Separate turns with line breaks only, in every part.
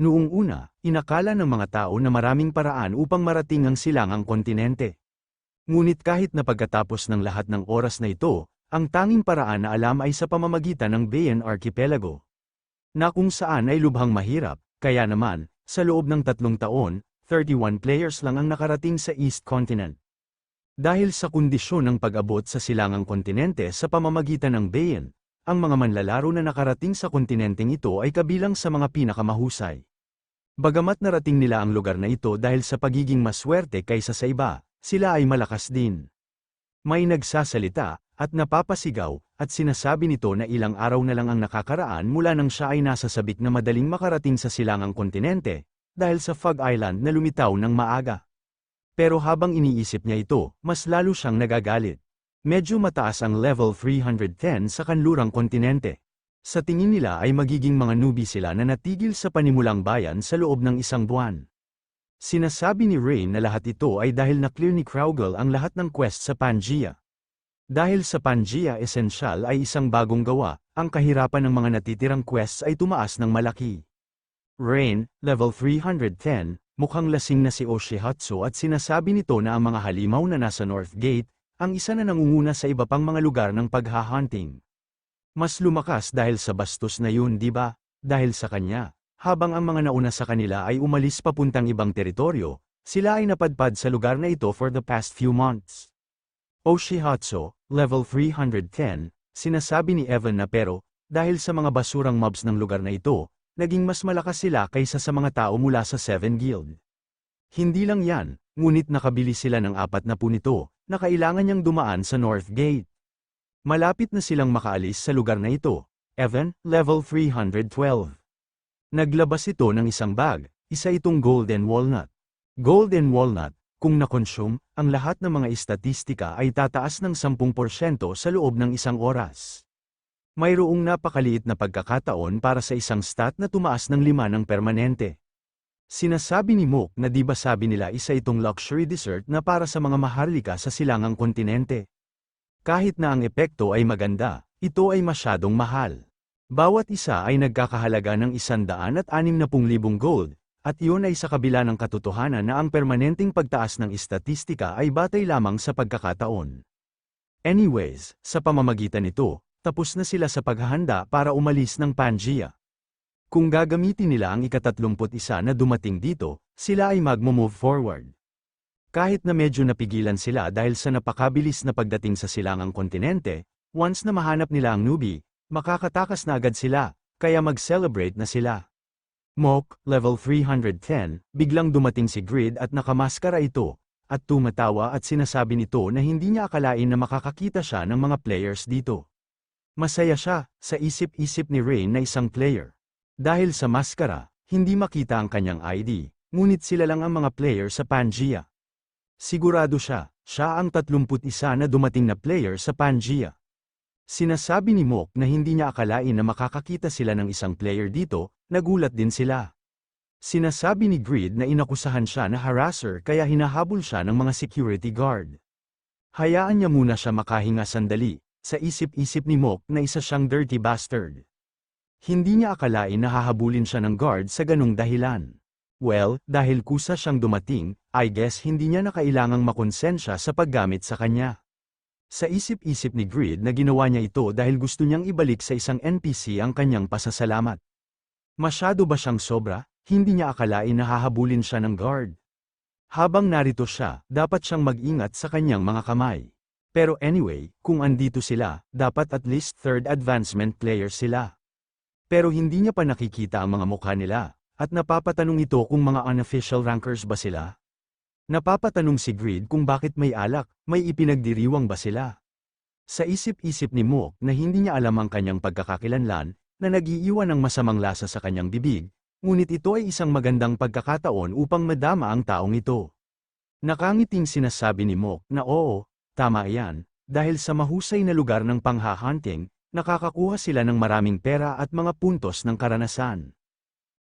Noong una, inakala ng mga tao na maraming paraan upang marating ang silangang kontinente. Ngunit kahit na pagkatapos ng lahat ng oras na ito, ang tanging paraan na alam ay sa pamamagitan ng Bayan Archipelago, na kung saan ay lubhang mahirap. Kaya naman, sa loob ng 3 taon, 31 players lang ang nakarating sa East Continent. Dahil sa kondisyon ng pag-abot sa silangang kontinente sa pamamagitan ng Bayan, ang mga manlalaro na nakarating sa kontinenteng ito ay kabilang sa mga pinakamahusay. Bagamat narating nila ang lugar na ito dahil sa pagiging maswerte kaysa sa iba, sila ay malakas din. May nagsasalita, at napapasigaw, at sinasabi nito na ilang araw na lang ang nakakaraan mula nang siya ay nasa sabik na madaling makarating sa silangang kontinente, dahil sa Fog Island na lumitaw ng maaga. Pero habang iniisip niya ito, mas lalo siyang nagagalit. Medyo mataas ang level 310 sa kanlurang kontinente. Sa tingin nila ay magiging mga newbie sila na natigil sa panimulang bayan sa loob ng 1 buwan. Sinasabi ni Rain na lahat ito ay dahil na-clear ni Kraugle ang lahat ng quest sa Pangaea. Dahil sa Pangaea Essential ay isang bagong gawa, ang kahirapan ng mga natitirang quests ay tumaas ng malaki. Rain, level 310, mukhang lasing na si Oshihatsu at sinasabi nito na ang mga halimaw na nasa North Gate, ang isa na nangunguna sa iba pang mga lugar ng paghahunting. Mas lumakas dahil sa bastos na yun, di ba? Dahil sa kanya, habang ang mga nauna sa kanila ay umalis papuntang ibang teritoryo, sila ay napadpad sa lugar na ito for the past few months. Oshihatsu, level 310, sinasabi ni Evan na pero, dahil sa mga basurang mobs ng lugar na ito, naging mas malakas sila kaysa sa mga tao mula sa 7 Guild. Hindi lang yan, ngunit nakabili sila ng 40 nito, na kailangan niyang dumaan sa North Gate. Malapit na silang makaalis sa lugar na ito. Evan, level 312. Naglabas ito ng isang bag, isa itong Golden Walnut. Golden Walnut, kung na-consume, ang lahat ng mga istatistika ay tataas ng 10% sa loob ng 1 oras. Mayroong napakaliit na pagkakataon para sa isang stat na tumaas ng 5 ng permanente. Sinasabi ni Mook na di ba sabi nila isa itong luxury dessert na para sa mga maharlika sa silangang kontinente. Kahit na ang epekto ay maganda, ito ay masyadong mahal. Bawat isa ay nagkakahalaga ng 160,000 gold, at iyon ay sa kabila ng katotohanan na ang permanenteng pagtaas ng istatistika ay batay lamang sa pagkakataon. Anyways, sa pamamagitan nito, tapos na sila sa paghahanda para umalis ng Pangaea. Kung gagamitin nila ang ika-31 na dumating dito, sila ay mag-move forward. Kahit na medyo napigilan sila dahil sa napakabilis na pagdating sa silangang kontinente, once na mahanap nila ang newbie, makakatakas na agad sila, kaya mag-celebrate na sila. Mook, level 310, biglang dumating si Grid at nakamaskara ito, at tumatawa at sinasabi nito na hindi niya akalain na makakakita siya ng mga players dito. Masaya siya, sa isip-isip ni Rain na isang player. Dahil sa maskara, hindi makita ang kanyang ID, ngunit sila lang ang mga player sa Pangaea. Sigurado siya ang 31 na dumating na player sa Pangaea. Sinasabi ni Mook na hindi niya akalain na makakakita sila ng isang player dito, nagulat din sila. Sinasabi ni Grid na inakusahan siya na harasser kaya hinahabol siya ng mga security guard. Hayaan niya muna siya makahinga sandali, sa isip-isip ni Mook na isa siyang dirty bastard. Hindi niya akalain na hahabulin siya ng guard sa ganung dahilan. Well, dahil kusa siyang dumating, I guess hindi niya na kailangang makonsensya sa paggamit sa kanya. Sa isip-isip ni Grid na ginawa niya ito dahil gusto niyang ibalik sa isang NPC ang kanyang pasasalamat. Masyado ba siyang sobra? Hindi niya akalain na hahabulin siya ng guard. Habang narito siya, dapat siyang mag-ingat sa kanyang mga kamay. Pero anyway, kung andito sila, dapat at least third advancement player sila. Pero hindi niya pa nakikita ang mga mukha nila. At napapatanong ito kung mga unofficial rankers ba sila? Napapatanong si Grid kung bakit may alak, may ipinagdiriwang ba sila? Sa isip-isip ni Mook na hindi niya alam ang kanyang pagkakakilanlan, na nag-iiwan ng masamang lasa sa kanyang bibig, ngunit ito ay isang magandang pagkakataon upang madama ang taong ito. Nakangiting sinasabi ni Mook na oo, tama yan, dahil sa mahusay na lugar ng panghahunting, nakakakuha sila ng maraming pera at mga puntos ng karanasan.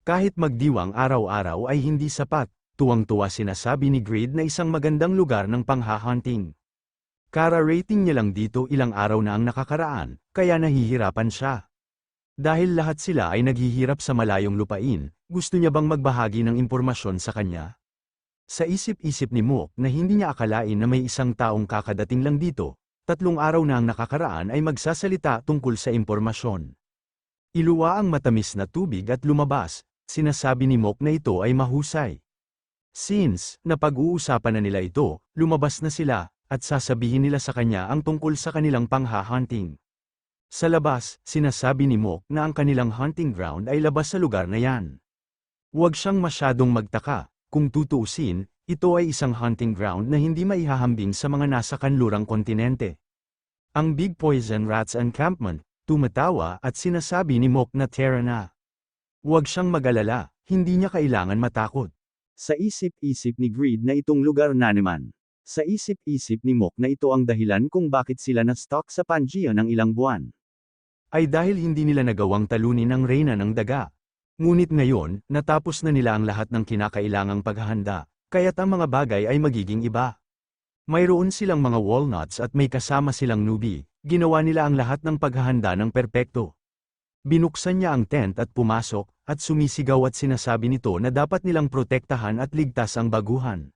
Kahit magdiwang araw-araw ay hindi sapat, tuwang-tuwa sinasabi ni Grid na isang magandang lugar ng panghahunting. Kara-rating niya lang dito ilang araw na ang nakakaraan, kaya nahihirapan siya. Dahil lahat sila ay naghihirap sa malayong lupain, Gusto niya bang magbahagi ng impormasyon sa kanya? Sa isip-isip ni Mook na hindi niya akalain na may isang taong kakadating lang dito, 3 araw na ang nakakaraan ay magsasalita tungkol sa impormasyon. Iluwa ang matamis na tubig at lumabas, sinasabi ni Mook na ito ay mahusay. Since, napag-uusapan na nila ito, lumabas na sila, at sasabihin nila sa kanya ang tungkol sa kanilang pangha-hunting. Sa labas, sinasabi ni Mook na ang kanilang hunting ground ay labas sa lugar na yan. Huwag siyang masyadong magtaka, kung tutuusin, ito ay isang hunting ground na hindi maihahambing sa mga nasa kanlurang kontinente. Ang Big Poison Rats Encampment, tumatawa at sinasabi ni Mook na tara na. Huwag siyang mag-alala, hindi niya kailangan matakot. Sa isip-isip ni Greed na itong lugar na naman. Sa isip-isip ni Mook na ito ang dahilan kung bakit sila na-stuck sa Pangaea ng ilang buwan. Ay dahil hindi nila nagawang talunin ang reyna ng daga. Ngunit ngayon, natapos na nila ang lahat ng kinakailangang paghahanda, kaya't ang mga bagay ay magiging iba. Mayroon silang mga walnuts at may kasama silang newbie, ginawa nila ang lahat ng paghahanda ng perpekto. Binuksan niya ang tent at pumasok, at sumisigaw at sinasabi nito na dapat nilang protektahan at ligtas ang baguhan.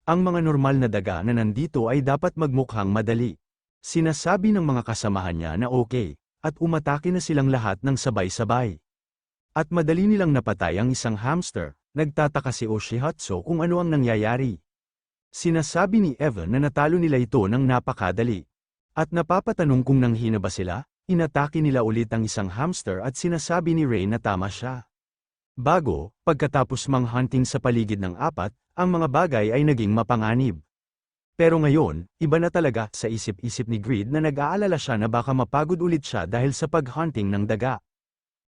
Ang mga normal na daga na nandito ay dapat magmukhang madali. Sinasabi ng mga kasamahan niya na okay, at umatake na silang lahat ng sabay-sabay. At madali nilang napatay ang isang hamster, nagtataka si Oshihatsu kung ano ang nangyayari. Sinasabi ni Evan na natalo nila ito ng napakadali. At napapatanong kung nanghina ba sila, inatake nila ulit ang isang hamster at sinasabi ni Ray na tama siya. Bago, pagkatapos mang-hunting sa paligid ng 4, ang mga bagay ay naging mapanganib. Pero ngayon, iba na talaga sa isip-isip ni Greed na nag-aalala siya na baka mapagod ulit siya dahil sa pag-hunting ng daga.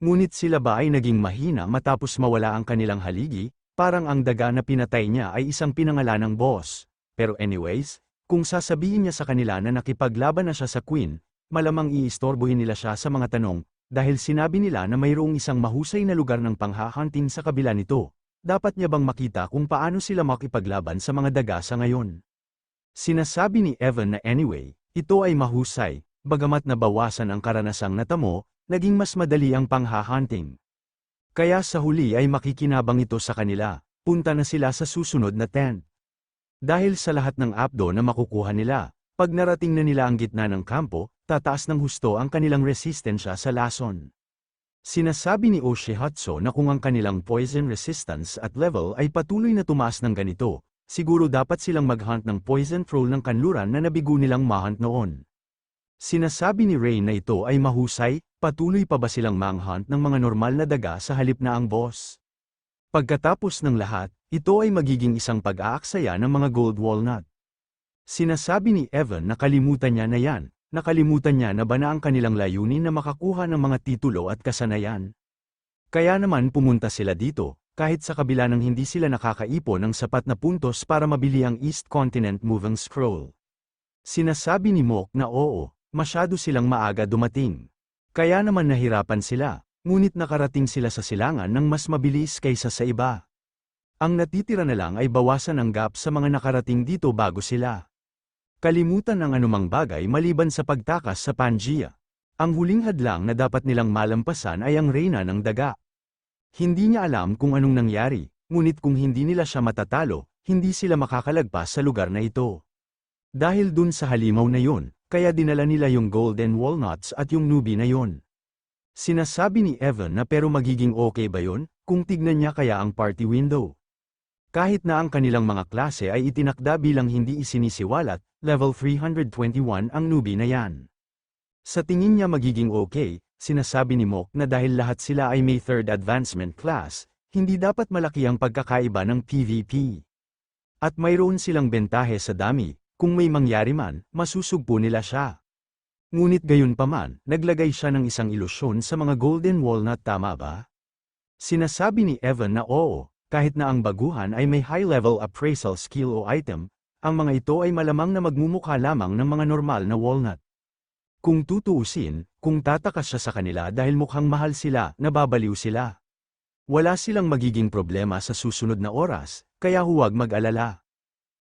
Ngunit sila ba ay naging mahina matapos mawala ang kanilang haligi, parang ang daga na pinatay niya ay isang pinangalanang boss. Pero anyways, kung sasabihin niya sa kanila na nakipaglaban na siya sa Queen, malamang iistorbohin nila siya sa mga tanong, dahil sinabi nila na mayroong isang mahusay na lugar ng pangha-hunting sa kabila nito. Dapat niya bang makita kung paano sila makipaglaban sa mga daga sa ngayon? Sinasabi ni Evan na anyway, ito ay mahusay, bagamat nabawasan ang karanasang natamo, naging mas madali ang pangha-hunting. Kaya sa huli ay makikinabang ito sa kanila, punta na sila sa susunod na tent. Dahil sa lahat ng apdo na makukuha nila, pag narating na nila ang gitna ng kampo, tataas ng husto ang kanilang resistensya sa lason. Sinasabi ni Oshihatsu na kung ang kanilang poison resistance at level ay patuloy na tumaas ng ganito, siguro dapat silang mag-hunt ng poison troll ng kanluran na nabigo nilang ma-hunt noon. Sinasabi ni Ray na ito ay mahusay, patuloy pa ba silang mang-hunt ng mga normal na daga sa halip na ang boss? Pagkatapos ng lahat, ito ay magiging isang pag-aaksaya ng mga gold walnut. Sinasabi ni Evan na kalimutan niya na yan, nakalimutan niya na ba na ang kanilang layunin na makakuha ng mga titulo at kasanayan? Kaya naman pumunta sila dito, kahit sa kabila ng hindi sila nakakaipon ng sapat na puntos para mabili ang East Continent Moving Scroll. Sinasabi ni Mook na oo, masyado silang maaga dumating. Kaya naman nahirapan sila, ngunit nakarating sila sa silangan ng mas mabilis kaysa sa iba. Ang natitira na lang ay bawasan ang gap sa mga nakarating dito bago sila. Kalimutan ang anumang bagay maliban sa pagtakas sa Pangaea. Ang huling hadlang na dapat nilang malampasan ay ang reyna ng daga. Hindi niya alam kung anong nangyari, ngunit kung hindi nila siya matatalo, hindi sila makakalagpas sa lugar na ito. Dahil dun sa halimaw na yun, kaya dinala nila yung golden walnuts at yung newbie na yun. Sinasabi ni Evan na pero magiging okay ba yun, kung tignan niya kaya ang party window. Kahit na ang kanilang mga klase ay itinakda bilang hindi isinisiwalat, level 321 ang newbie na yan. Sa tingin niya magiging okay, sinasabi ni Mook na dahil lahat sila ay may 3rd advancement class, hindi dapat malaki ang pagkakaiba ng PvP. At mayroon silang bentahe sa dami. Kung may mangyari man, masusugpo nila siya. Ngunit gayunpaman, naglagay siya ng isang ilusyon sa mga golden walnut, tama ba? Sinasabi ni Evan na oo, kahit na ang baguhan ay may high-level appraisal skill o item, ang mga ito ay malamang na magmumukha lamang ng mga normal na walnut. Kung tutuusin, kung tatakas siya sa kanila dahil mukhang mahal sila, nababaliw sila. Wala silang magiging problema sa susunod na oras, kaya huwag mag-alala.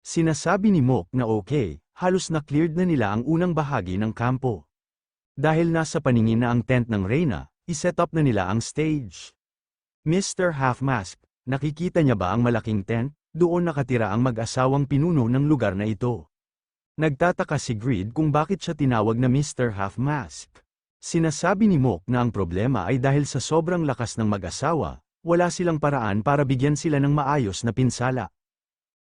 Sinasabi ni Mook na okay, halos na-cleared na nila ang unang bahagi ng kampo. Dahil nasa paningin na ang tent ng reyna, iset up na nila ang stage. Mr. Half-Mask, nakikita niya ba ang malaking tent? Doon nakatira ang mag-asawang pinuno ng lugar na ito. Nagtataka si Greed kung bakit siya tinawag na Mr. Half-Mask. Sinasabi ni Mook na ang problema ay dahil sa sobrang lakas ng mag-asawa, wala silang paraan para bigyan sila ng maayos na pinsala.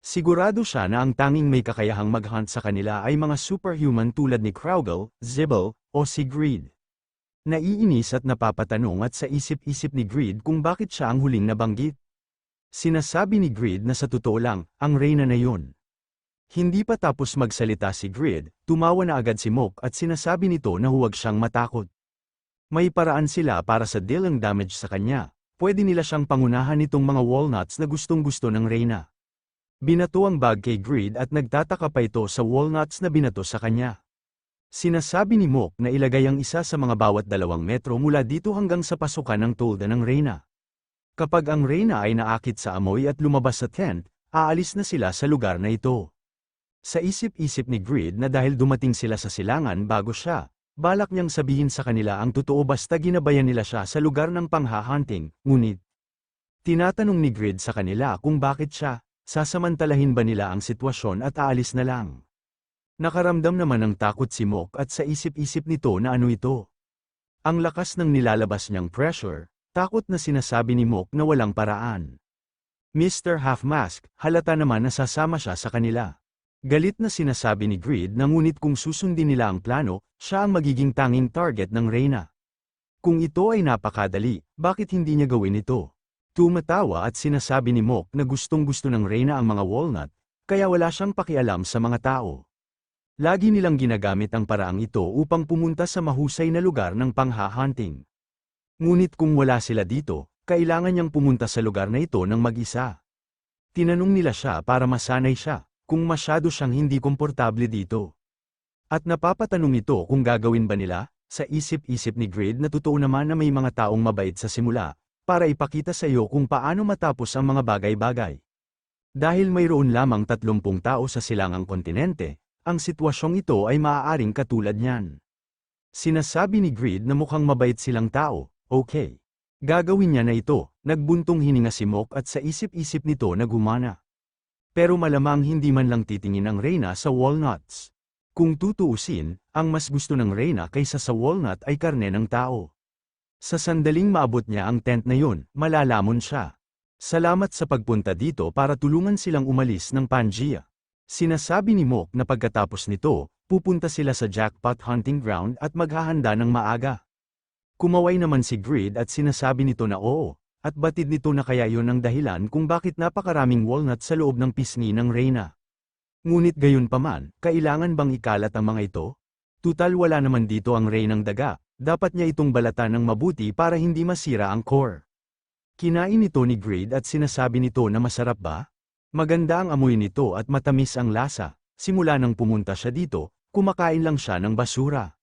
Sigurado siya na ang tanging may kakayahang mag-hunt sa kanila ay mga superhuman tulad ni Kraugle, Zibble, o si Greed. Naiinis at napapatanong at sa isip-isip ni Greed kung bakit siya ang huling nabanggit. Sinasabi ni Greed na sa totoo lang, ang reyna na yun. Hindi pa tapos magsalita si Greed, tumawa na agad si Mook at sinasabi nito na huwag siyang matakot. May paraan sila para sa dealing damage sa kanya, pwede nila siyang pangunahan nitong mga walnuts na gustong-gusto ng reyna. Binato ang bag kay Greed at nagtataka pa ito sa walnuts na binato sa kanya. Sinasabi ni Mook na ilagay ang isa sa mga bawat 2 metro mula dito hanggang sa pasukan ng tolda ng reyna. Kapag ang reyna ay naakit sa amoy at lumabas sa tent, aalis na sila sa lugar na ito. Sa isip-isip ni Greed na dahil dumating sila sa silangan bago siya, balak niyang sabihin sa kanila ang totoo basta ginabayan nila siya sa lugar ng panghahunting, ngunit tinatanong ni Greed sa kanila kung bakit siya, sasamantalahin ba nila ang sitwasyon at aalis na lang. Nakaramdam naman ng takot si Mook at sa isip-isip nito na ano ito. Ang lakas ng nilalabas niyang pressure, takot na sinasabi ni Mook na walang paraan. Mr. Half-Mask, halata naman na sasama siya sa kanila. Galit na sinasabi ni Greed na ngunit kung susundin nila ang plano, siya ang magiging tanging target ng reyna. Kung ito ay napakadali, bakit hindi niya gawin ito? Tumatawa at sinasabi ni Mook na gustong-gusto ng reyna ang mga walnut, kaya wala siyang pakialam sa mga tao. Lagi nilang ginagamit ang paraang ito upang pumunta sa mahusay na lugar ng panghahunting. Ngunit kung wala sila dito, kailangan niyang pumunta sa lugar na ito ng mag-isa. Tinanong nila siya para masanay siya, kung masyado siyang hindi komportable dito. At napapatanong ito kung gagawin ba nila, sa isip-isip ni Greed na totoo naman na may mga taong mabait sa simula, para ipakita sa iyo kung paano matapos ang mga bagay-bagay. Dahil mayroon lamang 30 tao sa silangang kontinente, ang sitwasyong ito ay maaaring katulad niyan. Sinasabi ni Greed na mukhang mabait silang tao. Okay. Gagawin niya na ito, nagbuntong hininga si Mook at sa isip-isip nito na gumana. Pero malamang hindi man lang titingin ang reyna sa walnuts. Kung tutuusin, ang mas gusto ng reyna kaysa sa walnut ay karne ng tao. Sa sandaling maabot niya ang tent na yun, malalamon siya. Salamat sa pagpunta dito para tulungan silang umalis ng Pangaea. Sinasabi ni Mook na pagkatapos nito, pupunta sila sa jackpot hunting ground at maghahanda ng maaga. Kumaway naman si Greed at sinasabi nito na oo, at batid nito na kaya yon ang dahilan kung bakit napakaraming walnut sa loob ng pisngi ng reyna. Ngunit gayon paman, kailangan bang ikalat ang mga ito? Tutal wala naman dito ang reynang daga, dapat niya itong balatan ng mabuti para hindi masira ang core. Kinain ito ni Greed at sinasabi nito na masarap ba? Maganda ang amoy nito at matamis ang lasa, simula nang pumunta siya dito, kumakain lang siya ng basura.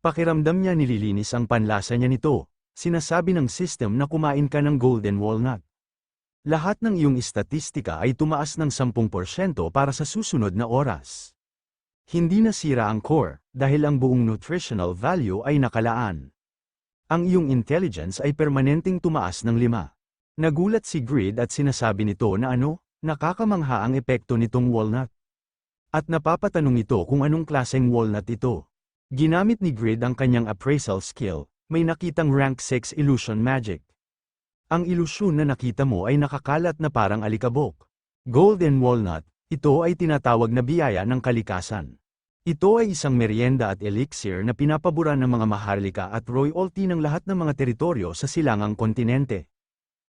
Pakiramdam niya nililinis ang panlasa niya nito, sinasabi ng system na kumain ka ng golden walnut. Lahat ng iyong istatistika ay tumaas ng 10% para sa susunod na oras. Hindi nasira ang core, dahil ang buong nutritional value ay nakalaan. Ang iyong intelligence ay permanenteng tumaas ng 5. Nagulat si Greed at sinasabi nito na nakakamangha ang epekto nitong walnut. At napapatanong ito kung anong klaseng walnut ito. Ginamit ni Greed ang kanyang appraisal skill, may nakitang rank 6 illusion magic. Ang ilusyon na nakita mo ay nakakalat na parang alikabok. Golden walnut, ito ay tinatawag na biyaya ng kalikasan. Ito ay isang merienda at elixir na pinapabura ng mga maharlika at royalty ng lahat ng mga teritoryo sa silangang kontinente.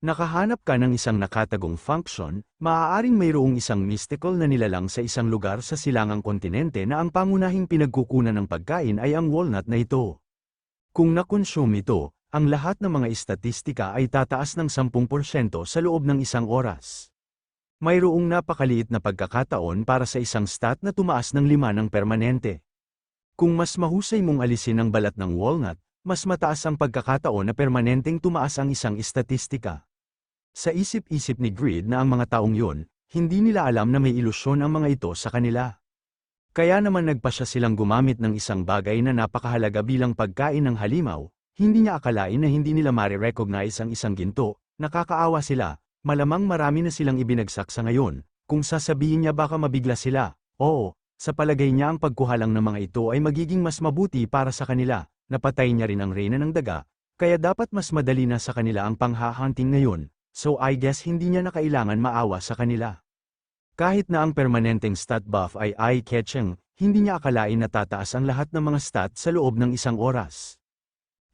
Nakahanap ka ng isang nakatagong function, maaaring mayroong isang mystical na nilalang sa isang lugar sa silangang kontinente na ang pangunahing pinagkukunan ng pagkain ay ang walnut na ito. Kung nakonsume ito, ang lahat ng mga istatistika ay tataas ng 10% sa loob ng isang oras. Mayroong napakaliit na pagkakataon para sa isang stat na tumaas ng 5 ng permanente. Kung mas mahusay mong alisin ang balat ng walnut, mas mataas ang pagkakataon na permanenteng tumaas ang isang istatistika. Sa isip-isip ni Greed na ang mga taong yun, hindi nila alam na may ilusyon ang mga ito sa kanila. Kaya naman nagpasya silang gumamit ng isang bagay na napakahalaga bilang pagkain ng halimaw, hindi niya akalain na hindi nila mare-recognize ang isang ginto, Nakakaawa sila, malamang marami na silang ibinagsak sa ngayon, kung sasabihin niya baka mabigla sila. Oo, sa palagay niya ang pagkuha lang ng mga ito ay magiging mas mabuti para sa kanila. Napatay niya rin ang reyna ng daga, kaya dapat mas madali na sa kanila ang panghahunting ngayon, so I guess hindi niya na kailangan maawa sa kanila. Kahit na ang permanenteng stat buff ay eye-catching, hindi niya akalain na tataas ang lahat ng mga stat sa loob ng isang oras.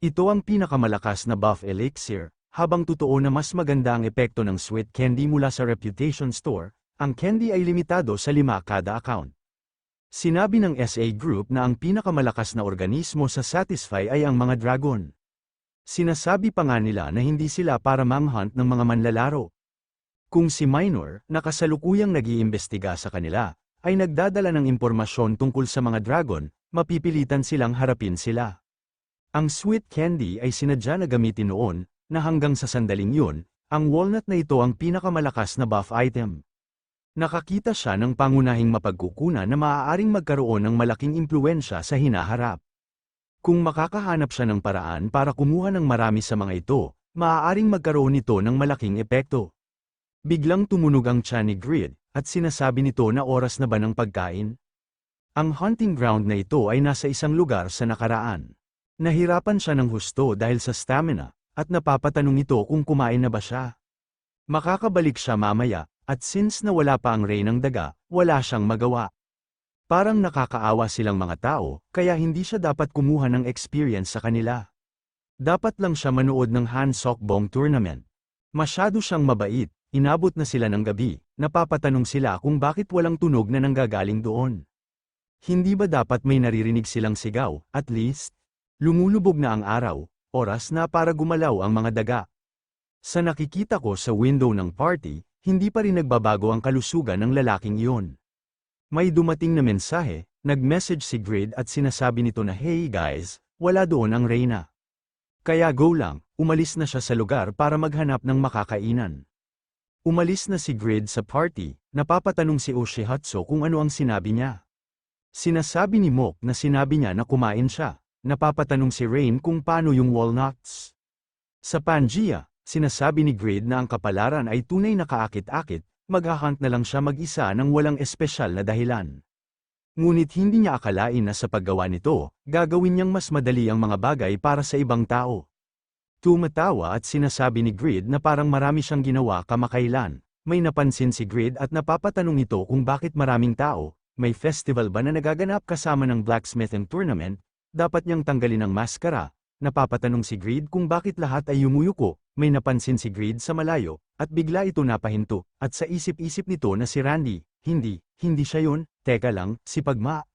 Ito ang pinakamalakas na buff elixir, habang totoo na mas maganda ang epekto ng sweet candy mula sa Reputation Store, ang candy ay limitado sa 5 kada account. Sinabi ng SA Group na ang pinakamalakas na organismo sa Satisfy ay ang mga dragon. Sinasabi pa nga nila na hindi sila para manghunt ng mga manlalaro. Kung si Minor, na kasalukuyang nag-iimbestiga sa kanila, ay nagdadala ng impormasyon tungkol sa mga dragon, mapipilitan silang harapin sila. Ang sweet candy ay sinadya na gamitin noon, na hanggang sa sandaling yun, ang walnut na ito ang pinakamalakas na buff item. Nakakita siya ng pangunahing mapagkukunan na maaaring magkaroon ng malaking impluwensya sa hinaharap. Kung makakahanap siya ng paraan para kumuha ng marami sa mga ito, maaaring magkaroon nito ng malaking epekto. Biglang tumunog ang tiyan ni Grid, at sinasabi nito na oras na ba ng pagkain? Ang hunting ground na ito ay nasa isang lugar sa nakaraan. Nahirapan siya ng husto dahil sa stamina, at napapatanong ito kung kumain na ba siya. Makakabalik siya mamaya, at since nawala pa ang reynang daga, wala siyang magawa. Parang nakakaawa silang mga tao, kaya hindi siya dapat kumuha ng experience sa kanila. Dapat lang siya manood ng Han Sokbong tournament. Masyado siyang mabait, inabot na sila ng gabi, napapatanong sila kung bakit walang tunog na nanggagaling doon. Hindi ba dapat may naririnig silang sigaw, at least? Lumulubog na ang araw, oras na para gumalaw ang mga daga. Sa nakikita ko sa window ng party, hindi pa rin nagbabago ang kalusugan ng lalaking iyon. May dumating na mensahe, nag-message si Grid at sinasabi nito na hey guys, wala doon ang reyna. Kaya go lang, umalis na siya sa lugar para maghanap ng makakainan. Umalis na si Grid sa party, napapatanong si Oshihatsu kung ano ang sinabi niya. Sinasabi ni Mok na sinabi niya na kumain siya. Napapatanong si Rain kung paano yung walnuts. Sa Pangea, sinasabi ni Grid na ang kapalaran ay tunay na kaakit-akit, maghahunt na lang siya mag-isa ng walang espesyal na dahilan. Ngunit hindi niya akalain na sa paggawa nito, gagawin niyang mas madali ang mga bagay para sa ibang tao. Tumatawa at sinasabi ni Grid na parang marami siyang ginawa kamakailan. May napansin si Grid at napapatanong ito kung bakit maraming tao, may festival ba na nagaganap kasama ng blacksmithing tournament? Dapat niyang tanggalin ang maskara. Napapatanong si Grid kung bakit lahat ay yumuyuko, may napansin si Grid sa malayo, at bigla ito napahinto, at sa isip-isip nito na si Randy, hindi siya yun, teka lang, si Pagma.